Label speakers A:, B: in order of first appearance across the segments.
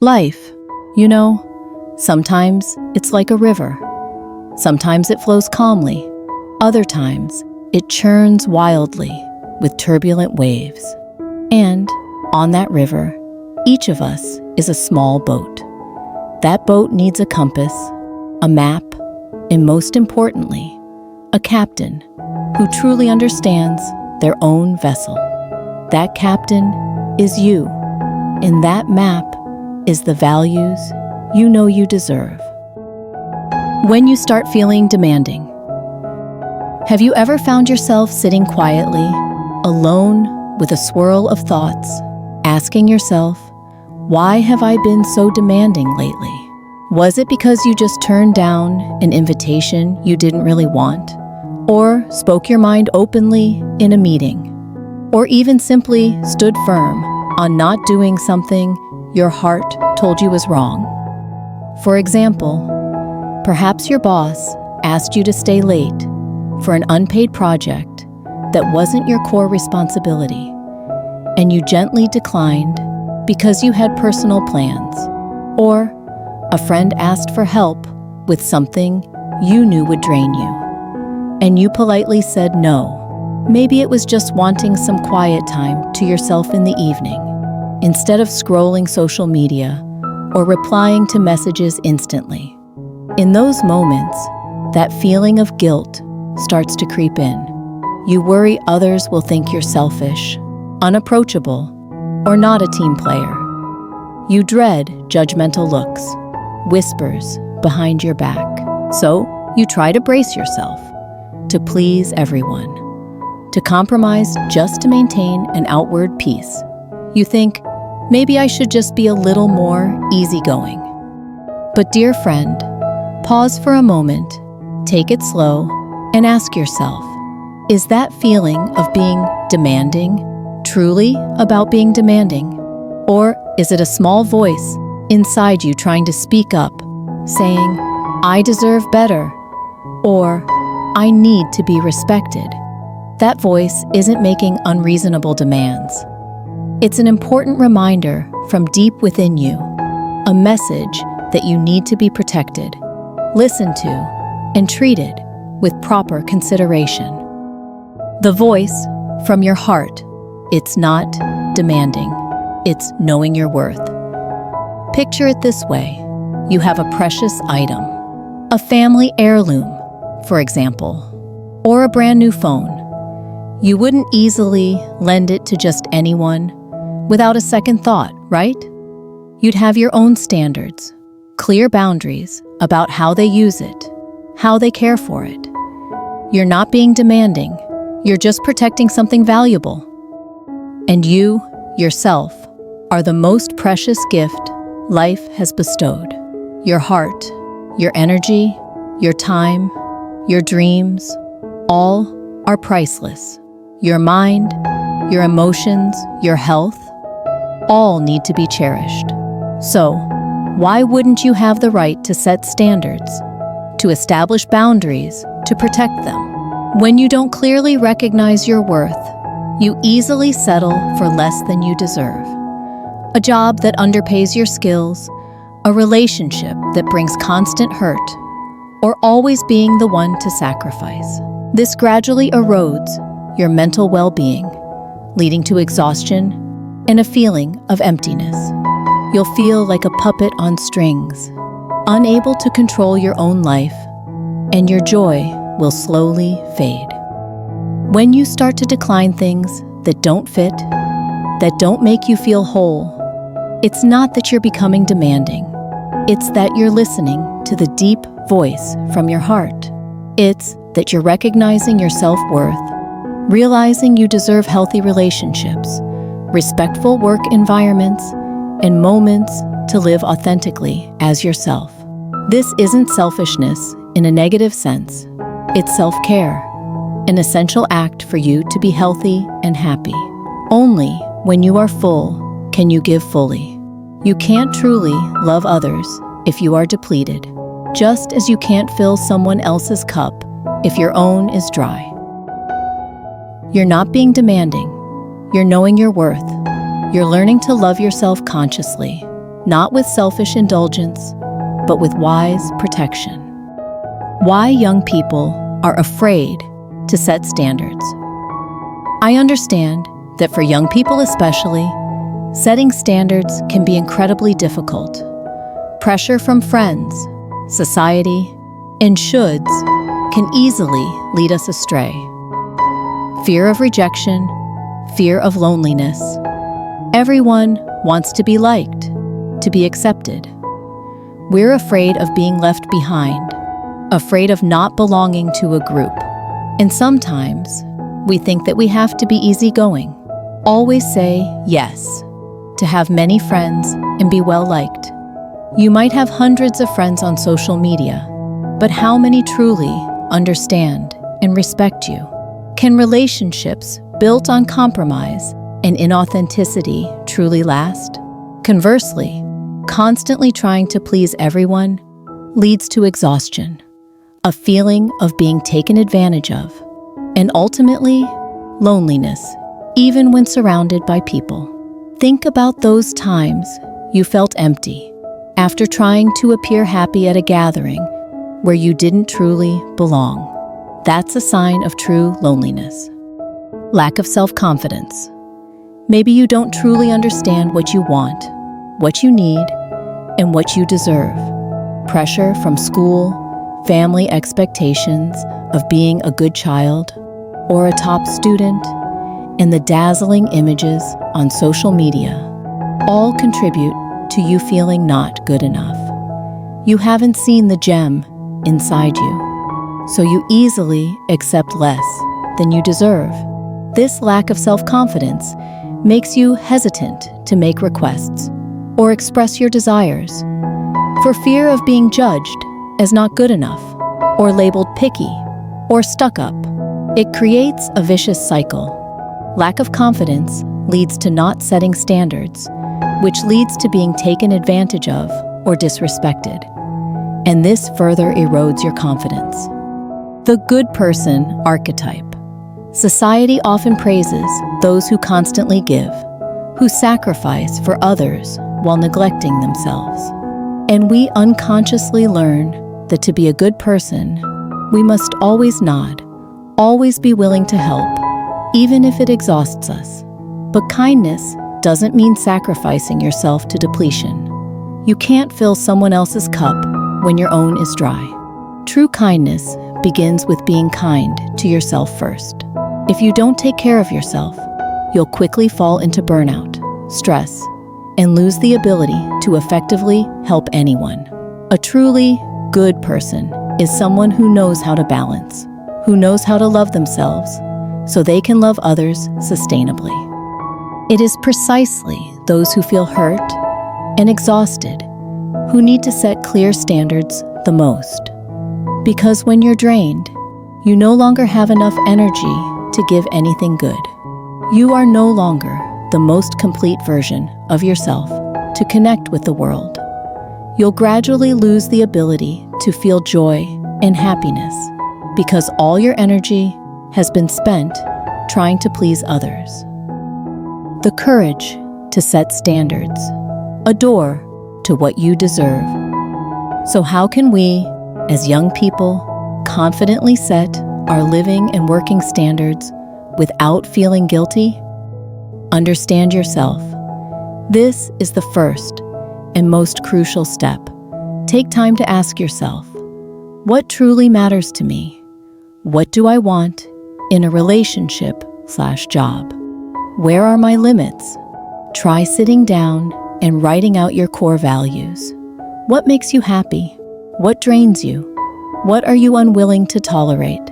A: Life, you know, sometimes it's like a river. Sometimes it flows calmly. Other times, it churns wildly with turbulent waves. And on that river, each of us is a small boat. That boat needs a compass, a map, and most importantly, a captain who truly understands their own vessel. That captain is you, and that map is the values you know you deserve. When you start feeling demanding, have you ever found yourself sitting quietly, alone with a swirl of thoughts, asking yourself, why have I been so demanding lately? Was it because you just turned down an invitation you didn't really want? Or spoke your mind openly in a meeting? Or even simply stood firm on not doing something your heart told you was wrong? For example, perhaps your boss asked you to stay late for an unpaid project that wasn't your core responsibility, and you gently declined because you had personal plans. Or a friend asked for help with something you knew would drain you, and you politely said no. Maybe it was just wanting some quiet time to yourself in the evening, instead of scrolling social media or replying to messages instantly. In those moments, that feeling of guilt starts to creep in. You worry others will think you're selfish, unapproachable, or not a team player. You dread judgmental looks, whispers behind your back. So you try to brace yourself, to please everyone, to compromise just to maintain an outward peace. You think, maybe I should just be a little more easygoing. But dear friend, pause for a moment, take it slow, and ask yourself, is that feeling of being demanding truly about being demanding? Or is it a small voice inside you trying to speak up, saying, I deserve better, or I need to be respected? That voice isn't making unreasonable demands. It's an important reminder from deep within you, a message that you need to be protected, listened to, and treated with proper consideration. The voice from your heart, it's not demanding, it's knowing your worth. Picture it this way. You have a precious item, a family heirloom, for example, or a brand new phone. You wouldn't easily lend it to just anyone without a second thought, right? You'd have your own standards, clear boundaries about how they use it, how they care for it. You're not being demanding, you're just protecting something valuable. And you, yourself, are the most precious gift life has bestowed. Your heart, your energy, your time, your dreams, all are priceless. Your mind, your emotions, your health, all need to be cherished. So, why wouldn't you have the right to set standards, to establish boundaries, to protect them? When you don't clearly recognize your worth, you easily settle for less than you deserve. A job that underpays your skills, a relationship that brings constant hurt, or always being the one to sacrifice. This gradually erodes your mental well-being, leading to exhaustion and a feeling of emptiness. You'll feel like a puppet on strings, unable to control your own life, and your joy will slowly fade. When you start to decline things that don't fit, that don't make you feel whole, it's not that you're becoming demanding. It's that you're listening to the deep voice from your heart. It's that you're recognizing your self-worth, realizing you deserve healthy relationships, respectful work environments, and moments to live authentically as yourself. This isn't selfishness in a negative sense. It's self-care, an essential act for you to be healthy and happy. Only when you are full can you give fully. You can't truly love others if you are depleted, just as you can't fill someone else's cup if your own is dry. You're not being demanding. You're knowing your worth. You're learning to love yourself consciously. not with selfish indulgence, but with wise protection. Why young people are afraid to set standards. I understand that for young people especially, setting standards can be incredibly difficult. Pressure from friends, society, and shoulds can easily lead us astray. Fear of rejection, fear of loneliness. Everyone wants to be liked, to be accepted. We're afraid of being left behind, afraid of not belonging to a group. And sometimes we think that we have to be easygoing, always say yes, to have many friends and be well liked. You might have hundreds of friends on social media, but how many truly understand and respect you? Can relationships built on compromise and inauthenticity truly last? Conversely, constantly trying to please everyone leads to exhaustion, a feeling of being taken advantage of, and ultimately, loneliness, even when surrounded by people. Think about those times you felt empty after trying to appear happy at a gathering where you didn't truly belong. That's a sign of true loneliness. Lack of self-confidence. Maybe you don't truly understand what you want, what you need, and what you deserve. Pressure from school, family expectations of being a good child or a top student, and the dazzling images on social media all contribute to you feeling not good enough. You haven't seen the gem inside you, so you easily accept less than you deserve. This lack of self-confidence makes you hesitant to make requests or express your desires for fear of being judged as not good enough or labeled picky or stuck up. It creates a vicious cycle. Lack of confidence leads to not setting standards, which leads to being taken advantage of or disrespected. And this further erodes your confidence. The good person archetype. Society often praises those who constantly give, who sacrifice for others while neglecting themselves. And we unconsciously learn that to be a good person, we must always nod, always be willing to help, even if it exhausts us. But kindness doesn't mean sacrificing yourself to depletion. You can't fill someone else's cup when your own is dry. True kindness begins with being kind to yourself first. If you don't take care of yourself, you'll quickly fall into burnout, stress, and lose the ability to effectively help anyone. A truly good person is someone who knows how to balance, who knows how to love themselves so they can love others sustainably. It is precisely those who feel hurt and exhausted who need to set clear standards the most. Because when you're drained, you no longer have enough energy to give anything good. You are no longer the most complete version of yourself to connect with the world. You'll gradually lose the ability to feel joy and happiness because all your energy has been spent trying to please others. The courage to set standards, a door to what you deserve. So how can we, as young people, confidently set our living and working standards without feeling guilty? Understand yourself. This is the first and most crucial step. Take time to ask yourself, what truly matters to me? What do I want in a relationship/job? Where are my limits? Try sitting down and writing out your core values. What makes you happy? What drains you? What are you unwilling to tolerate?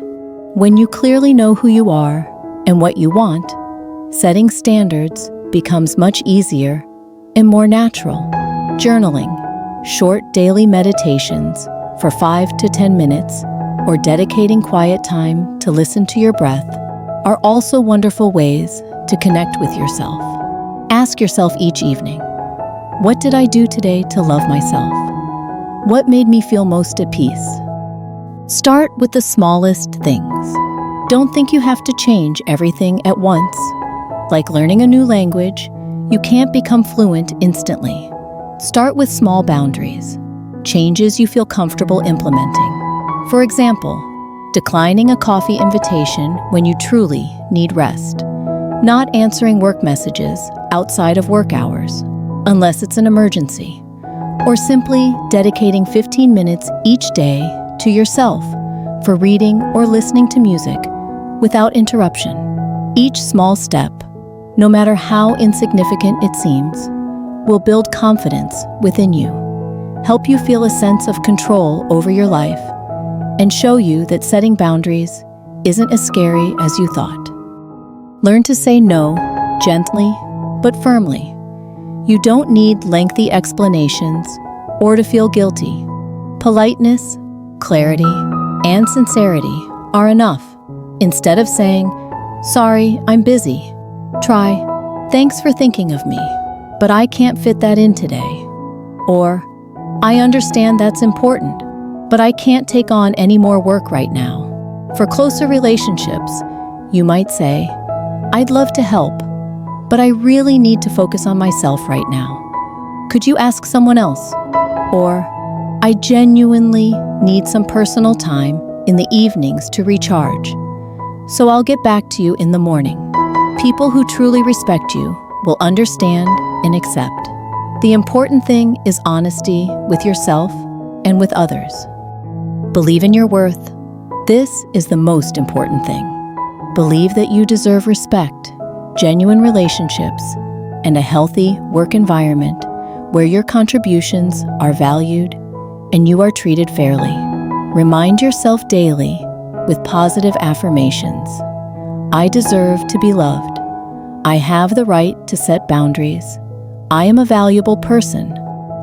A: When you clearly know who you are and what you want, setting standards becomes much easier and more natural. Journaling, short daily meditations for 5 to 10 minutes, or dedicating quiet time to listen to your breath are also wonderful ways to connect with yourself. Ask yourself each evening, what did I do today to love myself? What made me feel most at peace? Start with the smallest things. Don't think you have to change everything at once. Like learning a new language, you can't become fluent instantly. Start with small boundaries, changes you feel comfortable implementing. For example, declining a coffee invitation when you truly need rest, not answering work messages outside of work hours, unless it's an emergency, or simply dedicating 15 minutes each day to yourself for reading or listening to music without interruption. Each small step, no matter how insignificant it seems, will build confidence within you, help you feel a sense of control over your life, and show you that setting boundaries isn't as scary as you thought. Learn to say no gently but firmly. You don't need lengthy explanations or to feel guilty. Politeness, clarity, and sincerity are enough. Instead of saying, "Sorry, I'm busy," try, "Thanks for thinking of me, but I can't fit that in today." Or, "I understand that's important, but I can't take on any more work right now." For closer relationships, you might say, "I'd love to help, but I really need to focus on myself right now. Could you ask someone else?" Or, "I genuinely need some personal time in the evenings to recharge, so I'll get back to you in the morning." People who truly respect you will understand and accept. The important thing is honesty with yourself and with others. Believe in your worth. This is the most important thing. Believe that you deserve respect, genuine relationships, and a healthy work environment where your contributions are valued and you are treated fairly. Remind yourself daily with positive affirmations. I deserve to be loved. I have the right to set boundaries. I am a valuable person.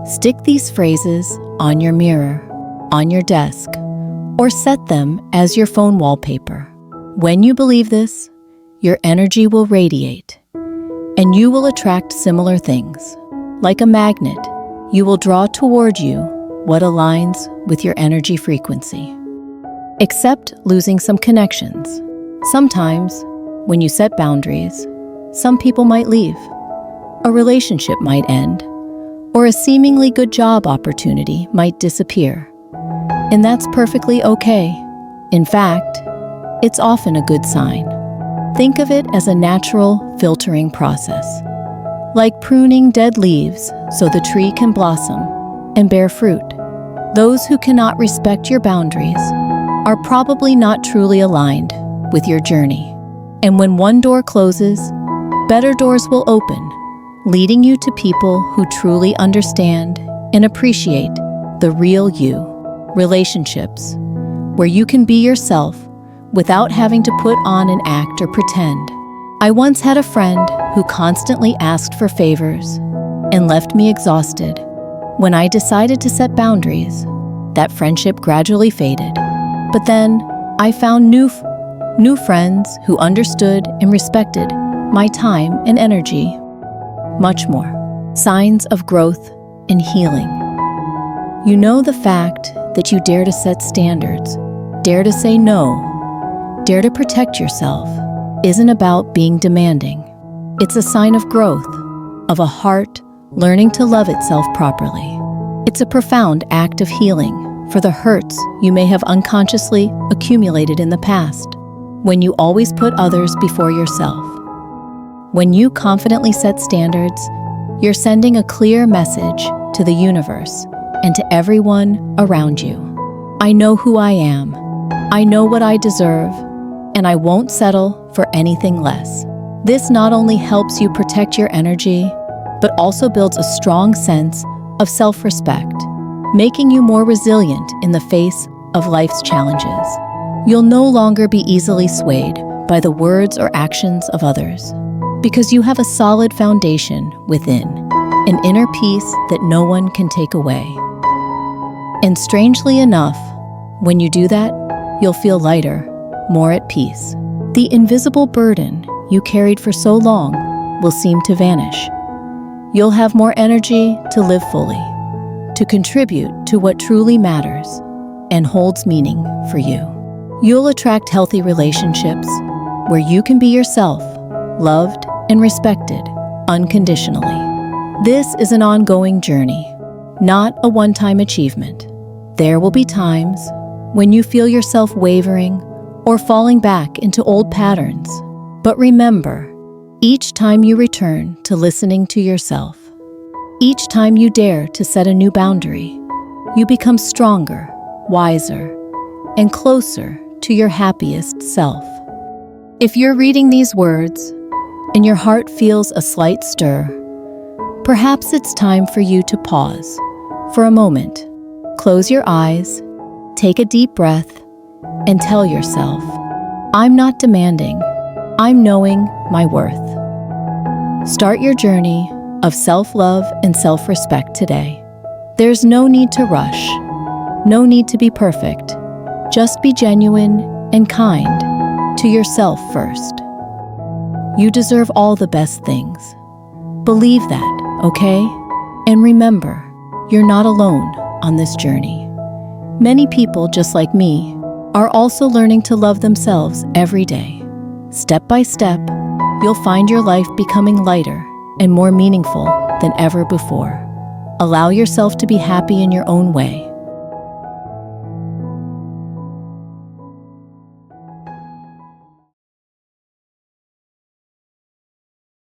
A: Stick these phrases on your mirror, on your desk, or set them as your phone wallpaper. When you believe this, your energy will radiate, and you will attract similar things. Like a magnet, you will draw toward you what aligns with your energy frequency. Accept losing some connections. Sometimes, when you set boundaries, some people might leave, a relationship might end, or a seemingly good job opportunity might disappear. And that's perfectly okay. In fact, it's often a good sign. Think of it as a natural filtering process, like pruning dead leaves so the tree can blossom and bear fruit. Those who cannot respect your boundaries are probably not truly aligned with your journey. And when one door closes, better doors will open, leading you to people who truly understand and appreciate the real you. Relationships, where you can be yourself without having to put on an act or pretend. I once had a friend who constantly asked for favors and left me exhausted. When I decided to set boundaries, that friendship gradually faded. But then I found new friends who understood and respected my time and energy. Much more. Signs of growth and healing. You know, the fact that you dare to set standards, dare to say no, dare to protect yourself, isn't about being demanding. It's a sign of growth, of a heart learning to love itself properly. It's a profound act of healing for the hurts you may have unconsciously accumulated in the past, when you always put others before yourself. When you confidently set standards, you're sending a clear message to the universe and to everyone around you. I know who I am. I know what I deserve, and I won't settle for anything less. This not only helps you protect your energy, but also builds a strong sense of self-respect, making you more resilient in the face of life's challenges. You'll no longer be easily swayed by the words or actions of others, because you have a solid foundation within, an inner peace that no one can take away. And strangely enough, when you do that, you'll feel lighter, more at peace. The invisible burden you carried for so long will seem to vanish. You'll have more energy to live fully, to contribute to what truly matters and holds meaning for you. You'll attract healthy relationships where you can be yourself, loved and respected unconditionally. This is an ongoing journey, not a one-time achievement. There will be times when you feel yourself wavering or falling back into old patterns. But remember, each time you return to listening to yourself, each time you dare to set a new boundary, you become stronger, wiser, and closer to your happiest self. If you're reading these words and your heart feels a slight stir, perhaps it's time for you to pause for a moment. Close your eyes, take a deep breath, and tell yourself, I'm not demanding, I'm knowing my worth. Start your journey of self-love and self-respect today. There's no need to rush, no need to be perfect. Just be genuine and kind to yourself first. You deserve all the best things. Believe that, okay? And remember, you're not alone on this journey. Many people just like me are also learning to love themselves every day. Step by step, you'll find your life becoming lighter and more meaningful than ever before. Allow yourself to be happy in your own way.